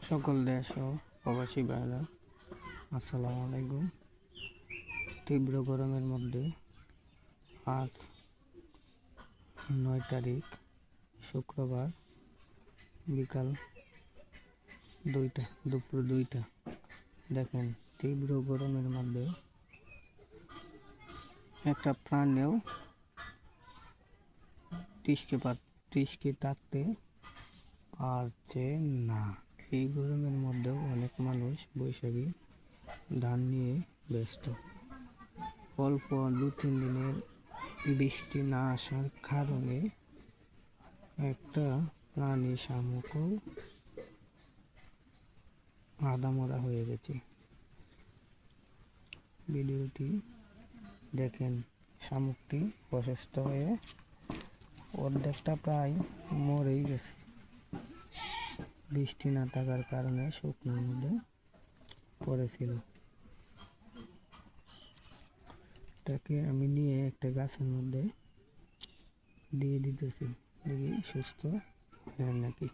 সকল দেশ ও প্রবাসী ভাইরা আসসালামু আলাইকুম। তীব্র গরমের মধ্যে আজ 9 তারিখ শুক্রবার বিকাল 2টা দুপুর 2টা। দেখেন তীব্র গরমের মধ্যে একটা প্রাণেও টিসকে থাকতে পারছে না। এই গরমের মধ্যেও অনেক মানুষ বৈশাখী ধান নিয়ে ব্যস্ত। অল্প 2-3 দিনের বৃষ্টি না আসার কারণে একটা প্রাণী শামুকও আধামরা হয়ে গেছে। ভিডিওটি দেখেন, শামুকটি অসুস্থ হয়ে অর্ধেকটা প্রায় মরেই গেছে। বৃষ্টি না থাকার কারণে শুকনোর মধ্যে পড়েছিল। এটাকে আমি নিয়ে একটা গাছের মধ্যে দিয়ে দিতেছি, দেখি সুস্থ হয় নাকি।